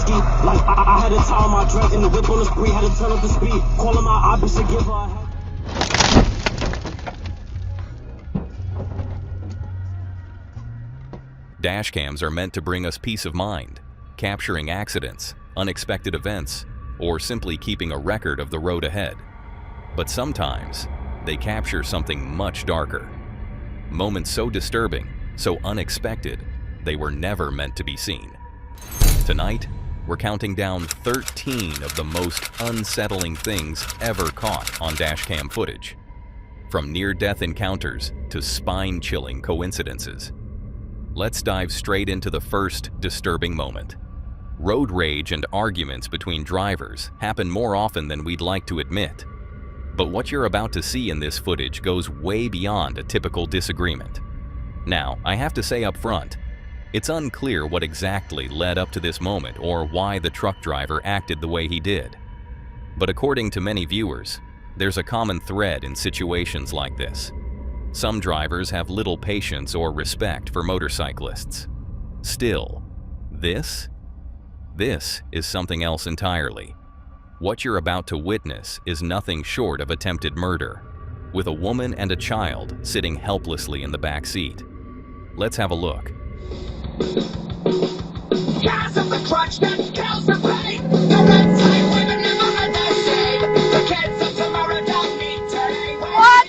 ski. Like I had to tie my drink in the whip on the spree, had to turn up the speed. Calling my options to give her a head. Dashcams are meant to bring us peace of mind, capturing accidents, unexpected events, or simply keeping a record of the road ahead. But sometimes, they capture something much darker. Moments so disturbing, so unexpected, they were never meant to be seen. Tonight, we're counting down 13 of the most unsettling things ever caught on dashcam footage. From near-death encounters to spine-chilling coincidences. Let's dive straight into the first disturbing moment. Road rage and arguments between drivers happen more often than we'd like to admit. But what you're about to see in this footage goes way beyond a typical disagreement. Now, I have to say up front, it's unclear what exactly led up to this moment or why the truck driver acted the way he did. But according to many viewers, there's a common thread in situations like this. Some drivers have little patience or respect for motorcyclists. Still, this is something else entirely. What you're about to witness is nothing short of attempted murder, with a woman and a child sitting helplessly in the back seat. Let's have a look. Gas of the crutch that kills the pain. The red tape women never had their say. The kids of tomorrow don't need today. What?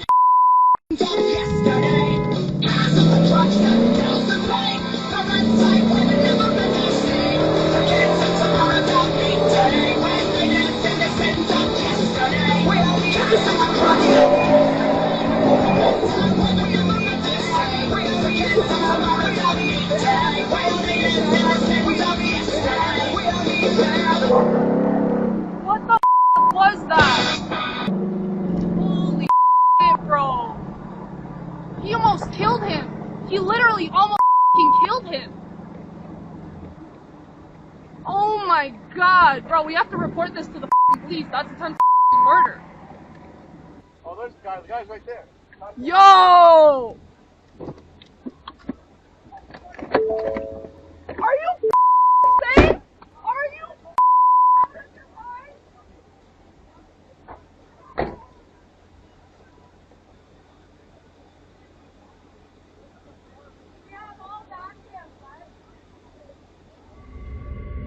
Yesterday. Gas of the crutch that kills the pain. The red tape women never had their say. The kids of tomorrow don't need today. When they dance in the same dump yesterday. We are the gas of the crutch. The red tape women never had their say. We are the kids of tomorrow don't need today. What the f was that? Holy shit, bro. He almost killed him. He literally almost killed him. Oh my god, bro, we have to report this to the police. That's attempted murder. Oh, there's the guy's right there. Yo! Are you safe? Are you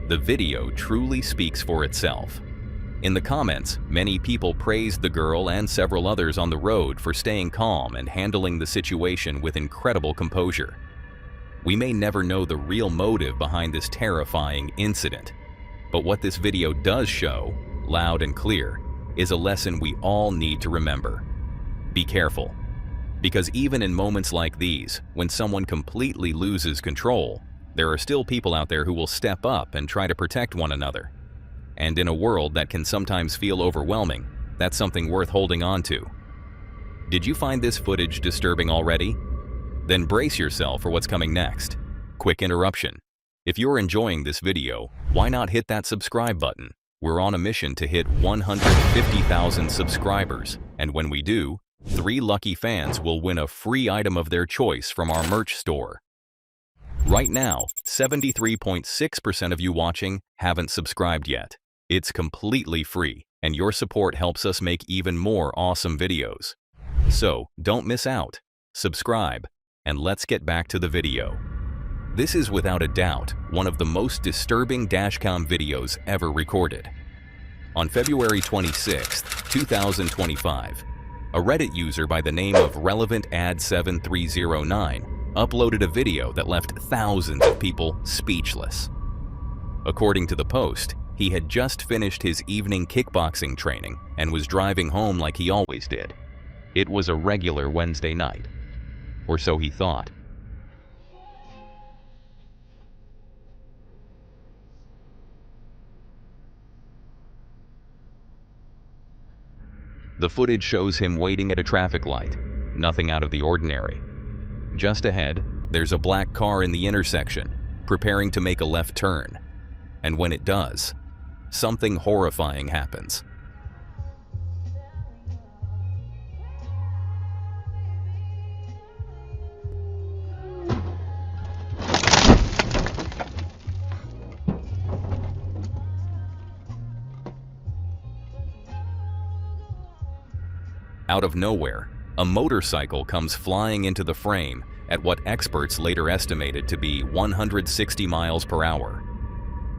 The video truly speaks for itself. In the comments, many people praised the girl and several others on the road for staying calm and handling the situation with incredible composure. We may never know the real motive behind this terrifying incident, but what this video does show, loud and clear, is a lesson we all need to remember. Be careful, because even in moments like these, when someone completely loses control, there are still people out there who will step up and try to protect one another. And in a world that can sometimes feel overwhelming, that's something worth holding on to. Did you find this footage disturbing already? Then brace yourself for what's coming next. Quick interruption. If you're enjoying this video, why not hit that subscribe button? We're on a mission to hit 150,000 subscribers, and when we do, 3 lucky fans will win a free item of their choice from our merch store. Right now, 73.6% of you watching haven't subscribed yet. It's completely free, and your support helps us make even more awesome videos. So, don't miss out. Subscribe. And let's get back to the video. This is without a doubt one of the most disturbing dashcam videos ever recorded. On February 26, 2025, a Reddit user by the name of RelevantAd7309 uploaded a video that left thousands of people speechless. According to the post, he had just finished his evening kickboxing training and was driving home like he always did. It was a regular Wednesday night. Or so he thought. The footage shows him waiting at a traffic light, nothing out of the ordinary. Just ahead, there's a black car in the intersection, preparing to make a left turn. And when it does, something horrifying happens. Out of nowhere, a motorcycle comes flying into the frame at what experts later estimated to be 160 miles per hour.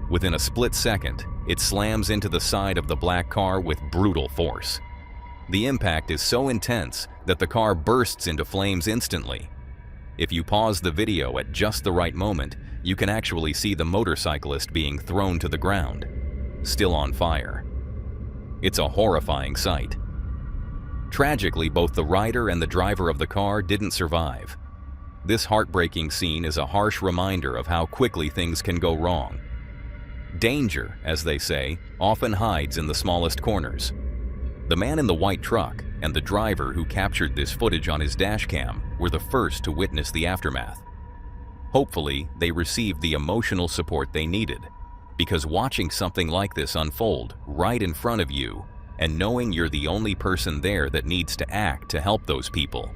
Within a split second, it slams into the side of the black car with brutal force. The impact is so intense that the car bursts into flames instantly. If you pause the video at just the right moment, you can actually see the motorcyclist being thrown to the ground, still on fire. It's a horrifying sight. Tragically, both the rider and the driver of the car didn't survive. This heartbreaking scene is a harsh reminder of how quickly things can go wrong. Danger, as they say, often hides in the smallest corners. The man in the white truck and the driver who captured this footage on his dashcam were the first to witness the aftermath. Hopefully, they received the emotional support they needed, because watching something like this unfold right in front of you and knowing you're the only person there that needs to act to help those people,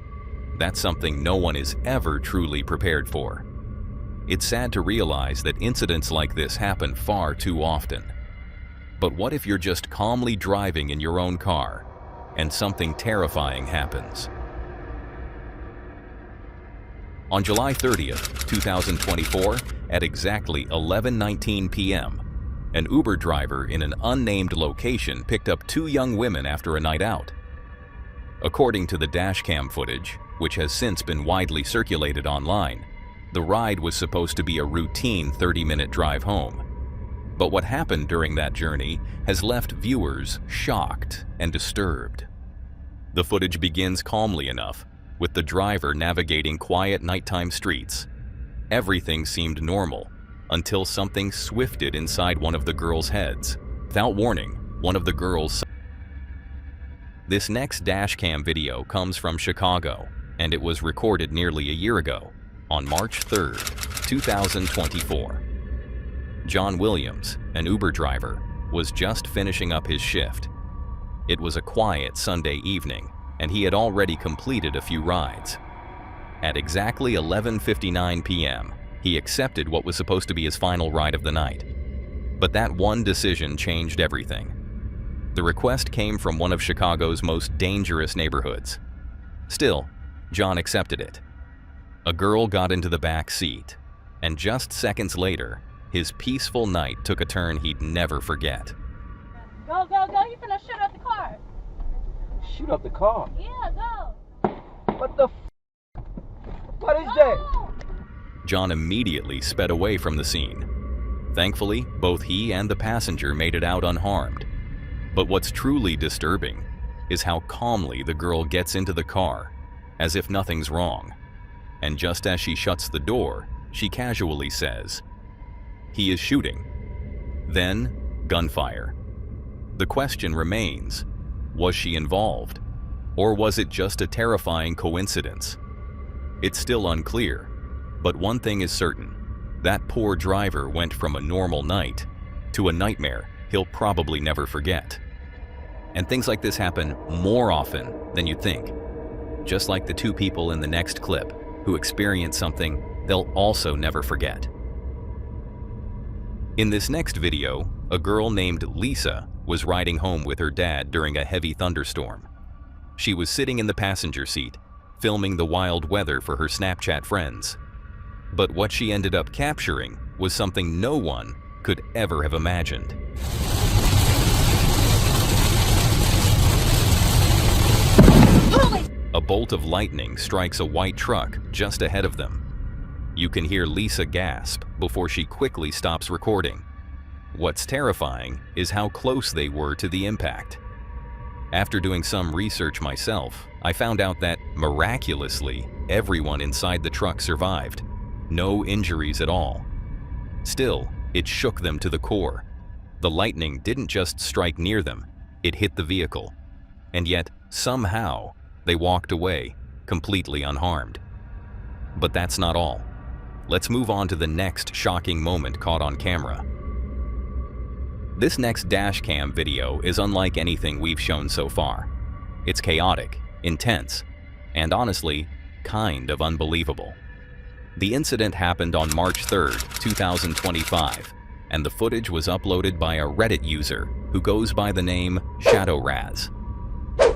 that's something no one is ever truly prepared for. It's sad to realize that incidents like this happen far too often. But what if you're just calmly driving in your own car and something terrifying happens? On July 30th, 2024, at exactly 11:19 p.m., an Uber driver in an unnamed location picked up two young women after a night out. According to the dashcam footage, which has since been widely circulated online, the ride was supposed to be a routine 30-minute drive home. But what happened during that journey has left viewers shocked and disturbed. The footage begins calmly enough, with the driver navigating quiet nighttime streets. Everything seemed normal, until something swifted inside one of the girls' heads. Without warning, one of the girls... This next dashcam video comes from Chicago, and it was recorded nearly a year ago, on March 3rd, 2024. John Williams, an Uber driver, was just finishing up his shift. It was a quiet Sunday evening, and he had already completed a few rides. At exactly 11:59 p.m., he accepted what was supposed to be his final ride of the night. But that one decision changed everything. The request came from one of Chicago's most dangerous neighborhoods. Still, John accepted it. A girl got into the back seat, and just seconds later, his peaceful night took a turn he'd never forget. Go, go, go. You finna shoot up the car. Shoot up the car? Yeah, go. What the f? What is that? John immediately sped away from the scene. Thankfully, both he and the passenger made it out unharmed. But what's truly disturbing is how calmly the girl gets into the car, as if nothing's wrong. And just as she shuts the door, she casually says, "He is shooting." Then, gunfire. The question remains, was she involved? Or was it just a terrifying coincidence? It's still unclear, but one thing is certain. That poor driver went from a normal night to a nightmare he'll probably never forget. And things like this happen more often than you'd think. Just like the two people in the next clip who experience something they'll also never forget. In this next video, a girl named Lisa was riding home with her dad during a heavy thunderstorm. She was sitting in the passenger seat, filming the wild weather for her Snapchat friends. But what she ended up capturing was something no one could ever have imagined. A bolt of lightning strikes a white truck just ahead of them. You can hear Lisa gasp before she quickly stops recording. What's terrifying is how close they were to the impact. After doing some research myself, I found out that, miraculously, everyone inside the truck survived. No injuries at all. Still, it shook them to the core. The lightning didn't just strike near them, it hit the vehicle. And yet, somehow, they walked away, completely unharmed. But that's not all. Let's move on to the next shocking moment caught on camera. This next dashcam video is unlike anything we've shown so far. It's chaotic, intense, and honestly, kind of unbelievable. The incident happened on March 3rd, 2025, and the footage was uploaded by a Reddit user who goes by the name ShadowRaz.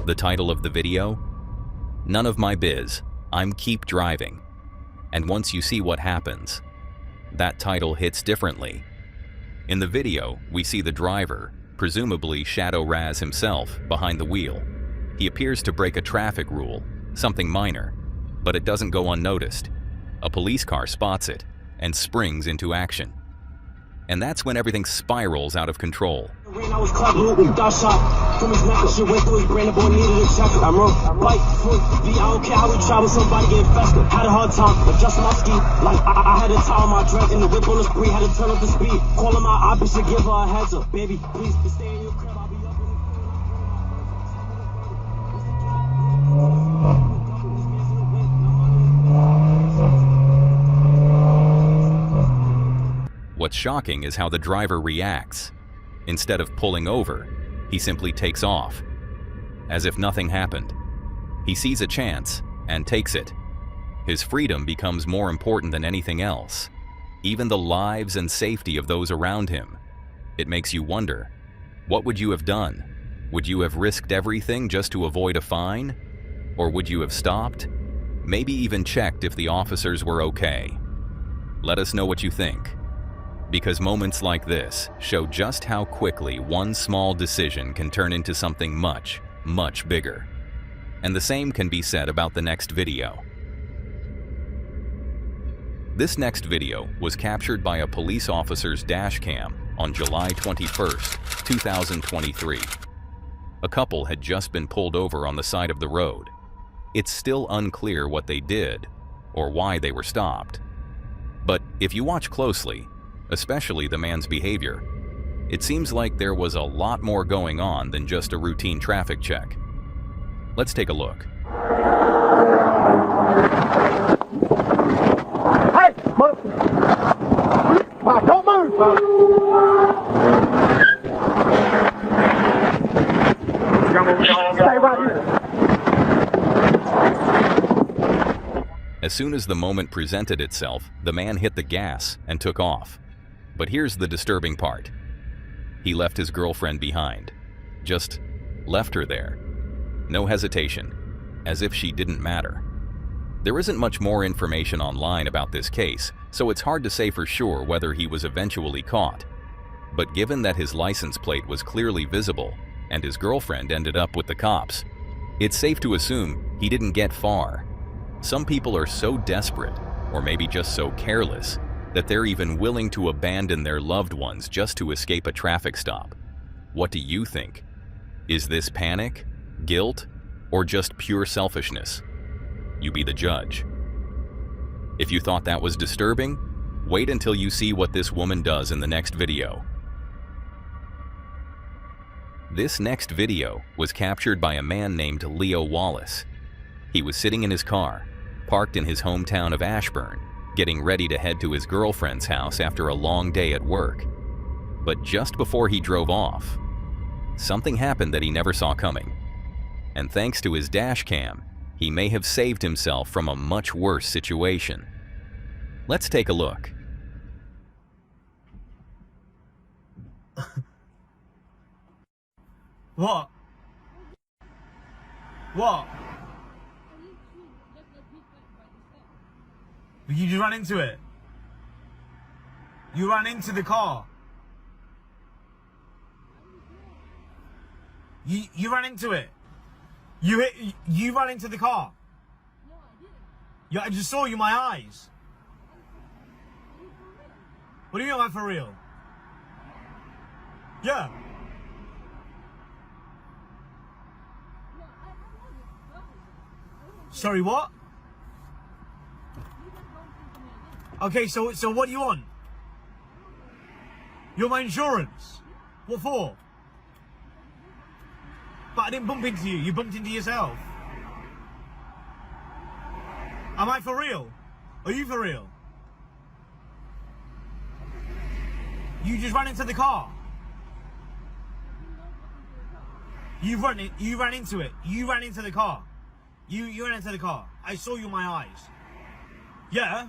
The title of the video? None of my biz. I'm keep driving. And once you see what happens, that title hits differently. In the video, we see the driver, presumably Shadow Raz himself, behind the wheel. He appears to break a traffic rule, something minor, but it doesn't go unnoticed. A police car spots it and springs into action. And that's when everything spirals out of control. I was club looting, dot shot. From his neck, shit went through his brain, the boy needed a check. I'm wrong. Bite, foot, I don't care how we travel, somebody get infested. Had a hard time, adjusting my ski. Like, I had to tie on my dread in the whip on the spree, had to turn up the speed. Calling my eye, bitch, to give her a heads up. Baby, please, stay in your crib, I'll be up in What's shocking is how the driver reacts. Instead of pulling over, he simply takes off, as if nothing happened. He sees a chance and takes it. His freedom becomes more important than anything else, even the lives and safety of those around him. It makes you wonder, what would you have done? Would you have risked everything just to avoid a fine? Or would you have stopped? Maybe even checked if the officers were okay. Let us know what you think. Because moments like this show just how quickly one small decision can turn into something much, much bigger. And the same can be said about the next video. This next video was captured by a police officer's dashcam on July 21st, 2023. A couple had just been pulled over on the side of the road. It's still unclear what they did or why they were stopped. But if you watch closely, especially the man's behavior, it seems like there was a lot more going on than just a routine traffic check. Let's take a look. Hey, don't move! Stay right here. As soon as the moment presented itself, the man hit the gas and took off. But here's the disturbing part. He left his girlfriend behind. Just left her there. No hesitation, as if she didn't matter. There isn't much more information online about this case, so it's hard to say for sure whether he was eventually caught. But given that his license plate was clearly visible and his girlfriend ended up with the cops, it's safe to assume he didn't get far. Some people are so desperate, or maybe just so careless, that they're even willing to abandon their loved ones just to escape a traffic stop. What do you think? Is this panic, guilt, or just pure selfishness? You be the judge. If you thought that was disturbing, wait until you see what this woman does in the next video. This next video was captured by a man named Leo Wallace. He was sitting in his car, parked in his hometown of Ashburn, getting ready to head to his girlfriend's house after a long day at work. But just before he drove off, something happened that he never saw coming. And thanks to his dashcam, he may have saved himself from a much worse situation. Let's take a look. What? What? You just ran into it. You ran into the car. You ran into it. You ran into the car. No, I didn't. Yeah, I just saw you, my eyes. What do you mean, like, for real? Yeah. No, I wasn't. Sorry, what? You just don't think to me again. Okay, so what do you want? You're my insurance. What for? But I didn't bump into you. You bumped into yourself. Am I for real? Are you for real? You just ran into the car. You ran into it. You ran into the car. You ran into the car. I saw you in my eyes. Yeah.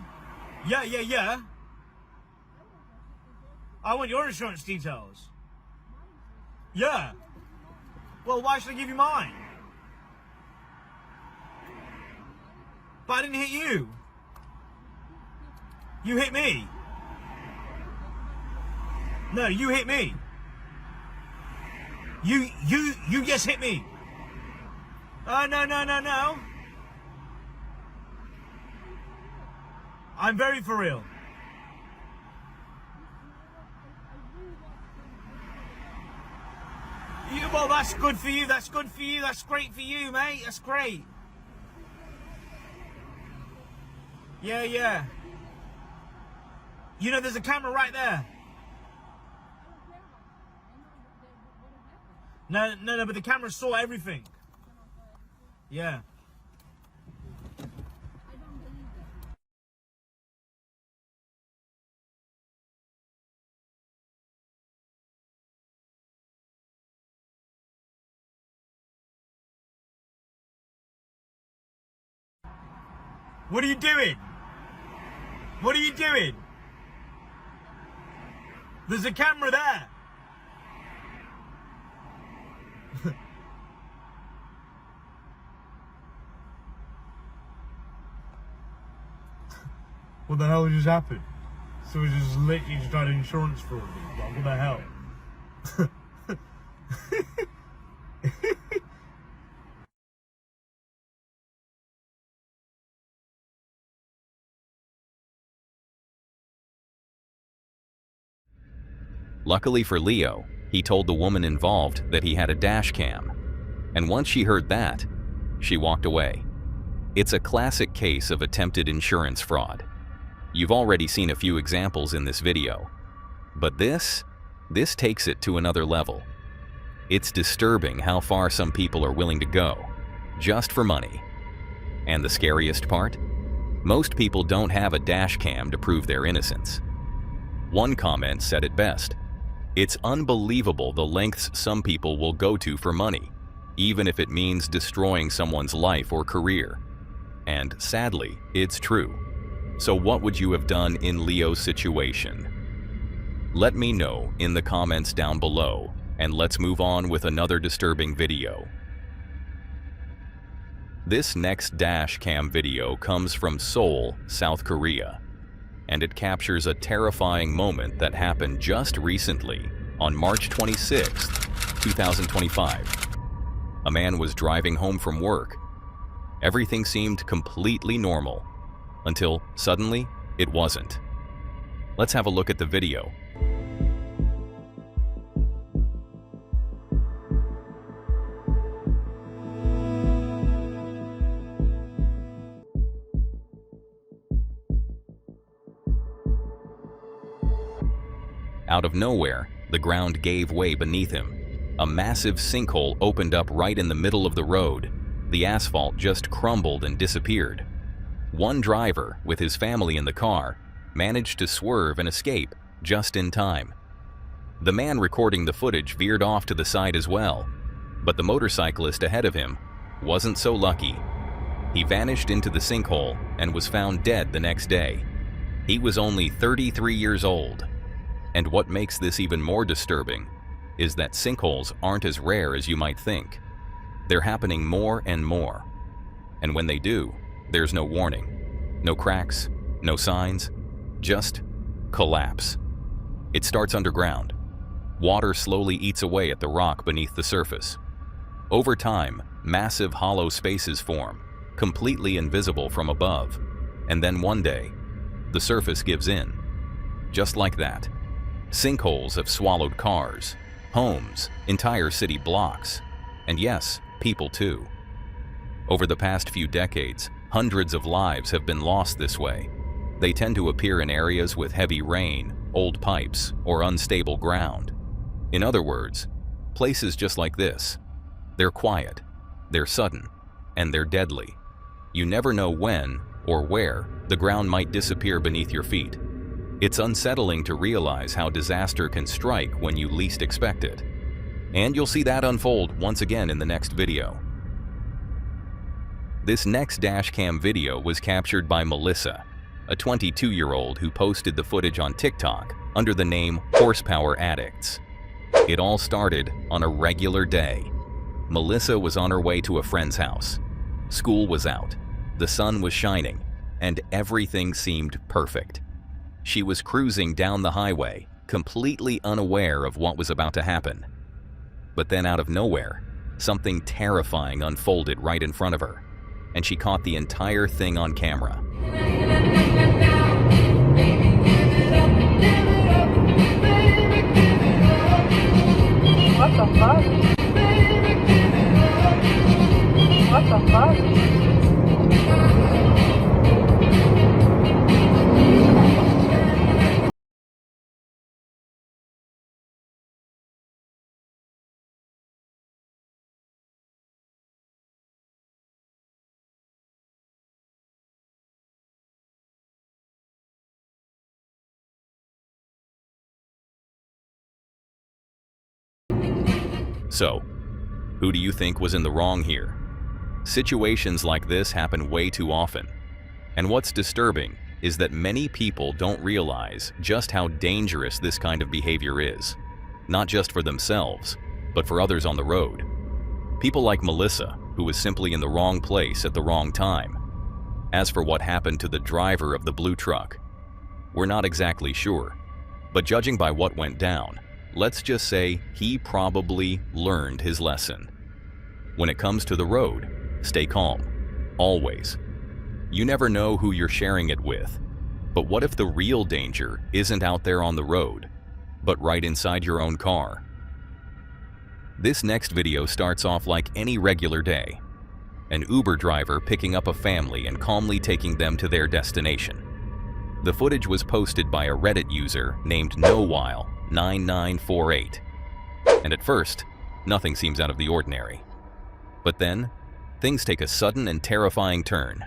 Yeah. I want your insurance details. Yeah. Well, why should I give you mine? But I didn't hit you. You hit me. No, you hit me. You just hit me. Oh, no. I'm very for real. Well, that's good for you. That's good for you. That's great for you, mate. That's great. Yeah. You know, there's a camera right there. No, but the camera saw everything. Yeah. What are you doing? What are you doing? There's a camera there. What the hell just happened? So we just literally just tried insurance fraud. Like, what the hell? Luckily for Leo, he told the woman involved that he had a dash cam. And once she heard that, she walked away. It's a classic case of attempted insurance fraud. You've already seen a few examples in this video. But this takes it to another level. It's disturbing how far some people are willing to go, just for money. And the scariest part? Most people don't have a dash cam to prove their innocence. One comment said it best. It's unbelievable the lengths some people will go to for money, even if it means destroying someone's life or career. And sadly, it's true. So what would you have done in Leo's situation? Let me know in the comments down below, and let's move on with another disturbing video. This next dash cam video comes from Seoul, South Korea, and it captures a terrifying moment that happened just recently on March 26, 2025. A man was driving home from work. Everything seemed completely normal, until suddenly it wasn't. Let's have a look at the video. Out of nowhere, the ground gave way beneath him. A massive sinkhole opened up right in the middle of the road. The asphalt just crumbled and disappeared. One driver, with his family in the car, managed to swerve and escape just in time. The man recording the footage veered off to the side as well, but the motorcyclist ahead of him wasn't so lucky. He vanished into the sinkhole and was found dead the next day. He was only 33 years old. And what makes this even more disturbing is that sinkholes aren't as rare as you might think. They're happening more and more. And when they do, there's no warning. No cracks, no signs, just collapse. It starts underground. Water slowly eats away at the rock beneath the surface. Over time, massive hollow spaces form, completely invisible from above. And then one day, the surface gives in. Just like that. Sinkholes have swallowed cars, homes, entire city blocks, and yes, people too. Over the past few decades, hundreds of lives have been lost this way. They tend to appear in areas with heavy rain, old pipes, or unstable ground. In other words, places just like this. They're quiet, they're sudden, and they're deadly. You never know when or where the ground might disappear beneath your feet. It's unsettling to realize how disaster can strike when you least expect it. And you'll see that unfold once again in the next video. This next dashcam video was captured by Melissa, a 22-year-old who posted the footage on TikTok under the name Horsepower Addicts. It all started on a regular day. Melissa was on her way to a friend's house. School was out. The sun was shining, and everything seemed perfect. She was cruising down the highway, completely unaware of what was about to happen. But then out of nowhere, something terrifying unfolded right in front of her, and she caught the entire thing on camera. What the fuck? What the fuck? So, who do you think was in the wrong here? Situations like this happen way too often. And what's disturbing is that many people don't realize just how dangerous this kind of behavior is, not just for themselves, but for others on the road. People like Melissa, who was simply in the wrong place at the wrong time. As for what happened to the driver of the blue truck, we're not exactly sure, but judging by what went down, let's just say he probably learned his lesson. When it comes to the road, stay calm, always. You never know who you're sharing it with, but what if the real danger isn't out there on the road, but right inside your own car? This next video starts off like any regular day. An Uber driver picking up a family and calmly taking them to their destination. The footage was posted by a Reddit user named NoWhile9948. And at first, nothing seems out of the ordinary. But then, things take a sudden and terrifying turn.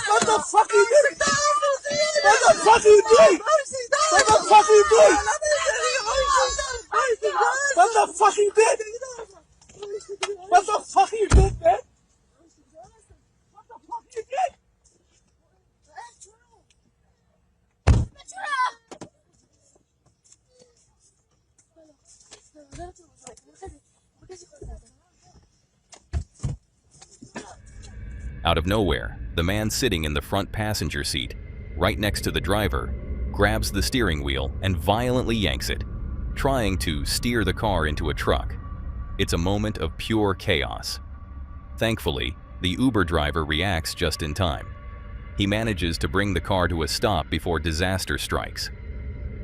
What the fuck you doing? What the fuck you doing? What the fuck you doing? What the fuck you did? What the fuck you did, man? What the fuck you did? Out of nowhere, the man sitting in the front passenger seat, right next to the driver, grabs the steering wheel and violently yanks it, trying to steer the car into a truck. It's a moment of pure chaos. Thankfully, the Uber driver reacts just in time. He manages to bring the car to a stop before disaster strikes.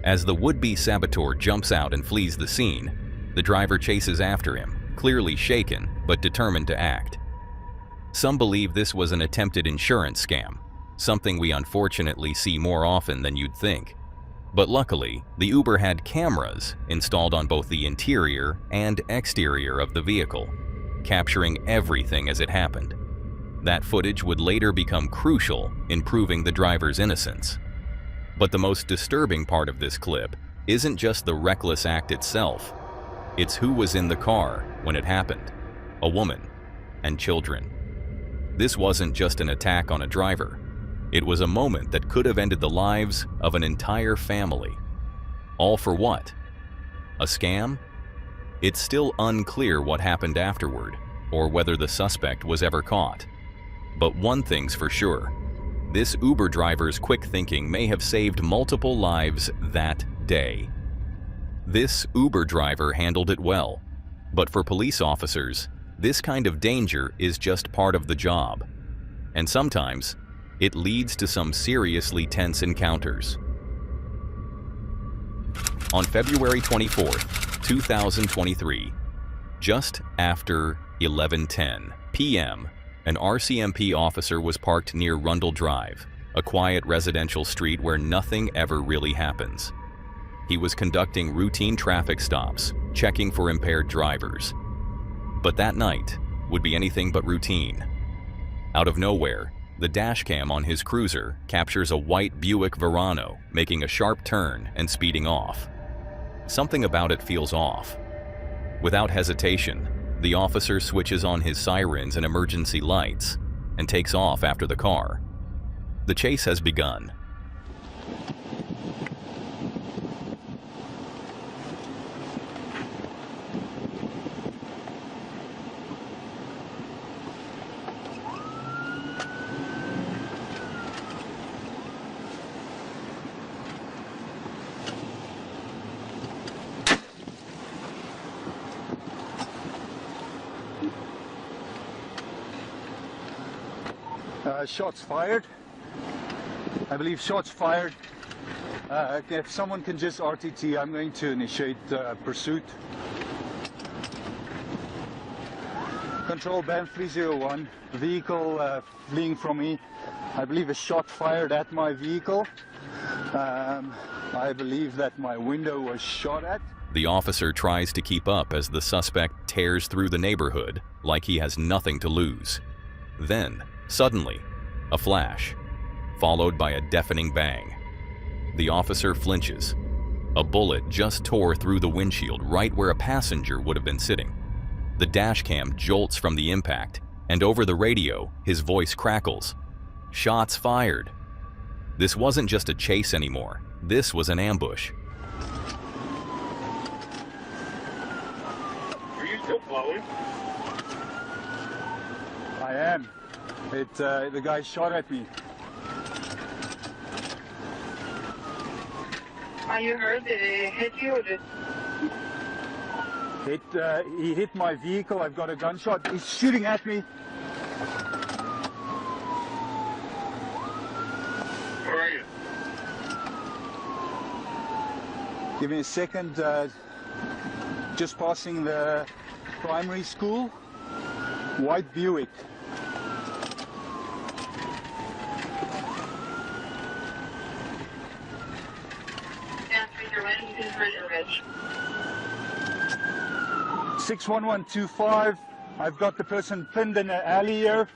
As the would-be saboteur jumps out and flees the scene, the driver chases after him, clearly shaken but determined to act. Some believe this was an attempted insurance scam, something we unfortunately see more often than you'd think. But luckily, the Uber had cameras installed on both the interior and exterior of the vehicle, capturing everything as it happened. That footage would later become crucial in proving the driver's innocence. But the most disturbing part of this clip isn't just the reckless act itself. It's who was in the car when it happened: a woman and children. This wasn't just an attack on a driver. It was a moment that could have ended the lives of an entire family. All for what? A scam? It's still unclear what happened afterward, or whether the suspect was ever caught. But one thing's for sure: this Uber driver's quick thinking may have saved multiple lives that day. This Uber driver handled it well, but for police officers, this kind of danger is just part of the job. And sometimes, it leads to some seriously tense encounters. On February 24th, 2023, just after 11:10 p.m., an RCMP officer was parked near Rundle Drive, a quiet residential street where nothing ever really happens. He was conducting routine traffic stops, checking for impaired drivers. But that night would be anything but routine. Out of nowhere, the dashcam on his cruiser captures a white Buick Verano making a sharp turn and speeding off. Something about it feels off. Without hesitation, the officer switches on his sirens and emergency lights and takes off after the car. The chase has begun. Shots fired. I believe shots fired. If someone can just RTT, I'm going to initiate pursuit. Control band 301. Vehicle fleeing from me. I believe a shot fired at my vehicle. I believe that my window was shot at. The officer tries to keep up as the suspect tears through the neighborhood like he has nothing to lose. Then, suddenly, a flash, followed by a deafening bang. The officer flinches. A bullet just tore through the windshield right where a passenger would have been sitting. The dashcam jolts from the impact, and over the radio, his voice crackles. Shots fired. This wasn't just a chase anymore. This was an ambush. Are you still flowing? I am. The guy shot at me. Are you hurt? Did he hit you or just... He hit my vehicle. I've got a gunshot. He's shooting at me. Where are you? Give me a second. Just passing the primary school. White Buick. Ridge. 61125. I've got the person pinned in an alley here.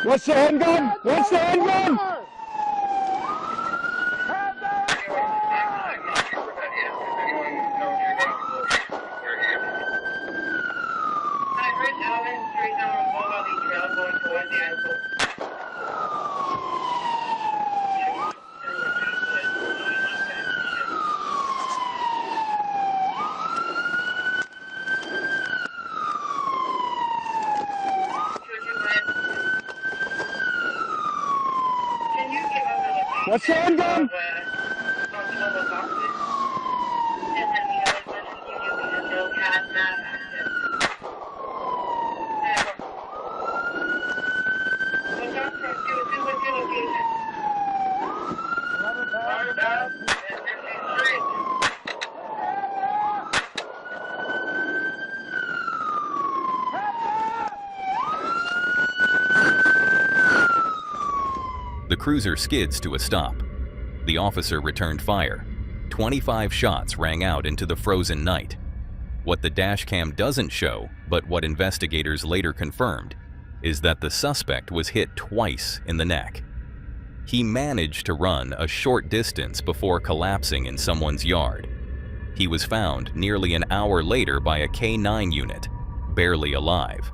What's the handgun? What's the handgun? What's the handgun? The cruiser skids to a stop. The officer returned fire. 25 shots rang out into the frozen night. What the dashcam doesn't show, but what investigators later confirmed, is that the suspect was hit twice in the neck. He managed to run a short distance before collapsing in someone's yard. He was found nearly an hour later by a K9 unit, barely alive.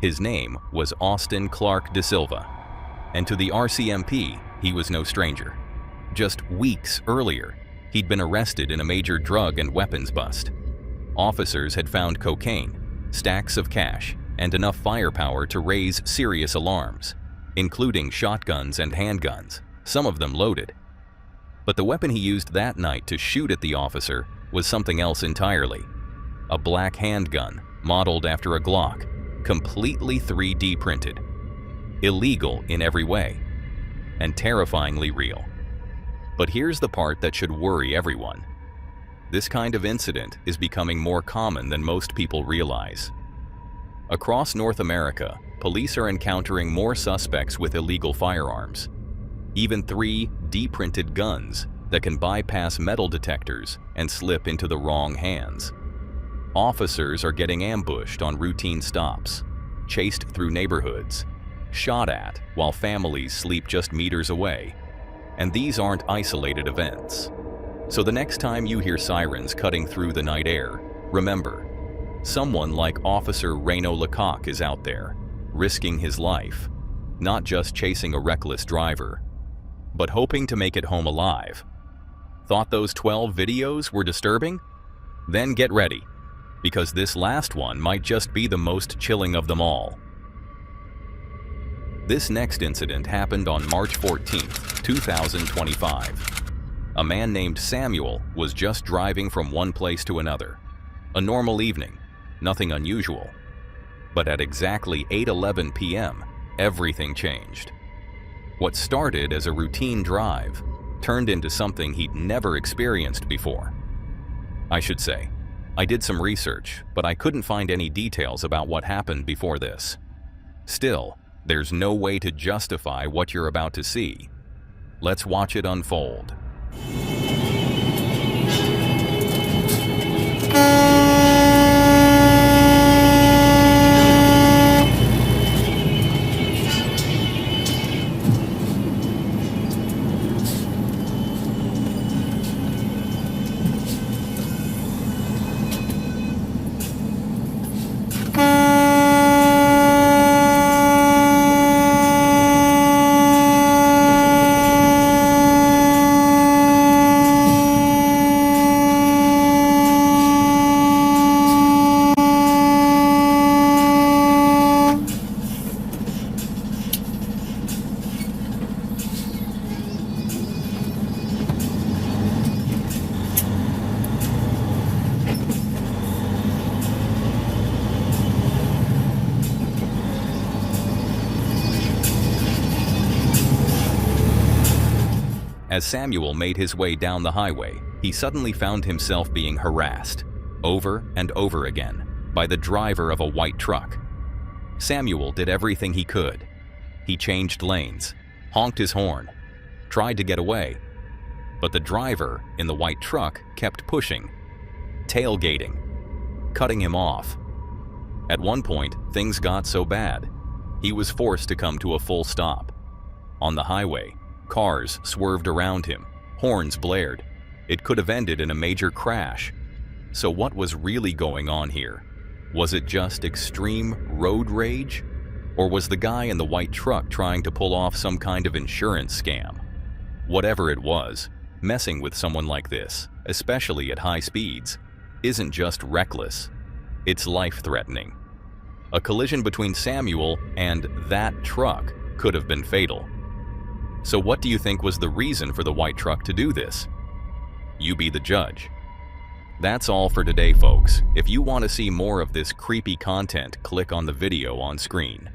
His name was Austin Clark Da Silva. And to the RCMP, he was no stranger. Just weeks earlier, he'd been arrested in a major drug and weapons bust. Officers had found cocaine, stacks of cash, and enough firepower to raise serious alarms, including shotguns and handguns, some of them loaded. But the weapon he used that night to shoot at the officer was something else entirely. A black handgun, modeled after a Glock, completely 3D printed. Illegal in every way, and terrifyingly real. But here's the part that should worry everyone. This kind of incident is becoming more common than most people realize. Across North America, police are encountering more suspects with illegal firearms. Even 3D-printed guns that can bypass metal detectors and slip into the wrong hands. Officers are getting ambushed on routine stops, chased through neighborhoods, shot at while families sleep just meters away. And these aren't isolated events. So the next time you hear sirens cutting through the night air, remember, someone like Officer Reno Lecoq is out there, risking his life, not just chasing a reckless driver, but hoping to make it home alive. Thought those 12 videos were disturbing? Then get ready, because this last one might just be the most chilling of them all. This next incident happened on March 14, 2025. A man named Samuel was just driving from one place to another. A normal evening, nothing unusual. But at exactly 8:11 p.m., everything changed. What started as a routine drive turned into something he'd never experienced before. I should say, I did some research, but I couldn't find any details about what happened before this. Still, there's no way to justify what you're about to see. Let's watch it unfold. As Samuel made his way down the highway, he suddenly found himself being harassed, over and over again, by the driver of a white truck. Samuel did everything he could. He changed lanes, honked his horn, tried to get away, but the driver in the white truck kept pushing, tailgating, cutting him off. At one point, things got so bad, he was forced to come to a full stop. On the highway, cars swerved around him, horns blared. It could have ended in a major crash. So what was really going on here? Was it just extreme road rage? Or was the guy in the white truck trying to pull off some kind of insurance scam? Whatever it was, messing with someone like this, especially at high speeds, isn't just reckless, it's life-threatening. A collision between Samuel and that truck could have been fatal. So what do you think was the reason for the white truck to do this? You be the judge. That's all for today, folks. If you want to see more of this creepy content, click on the video on screen.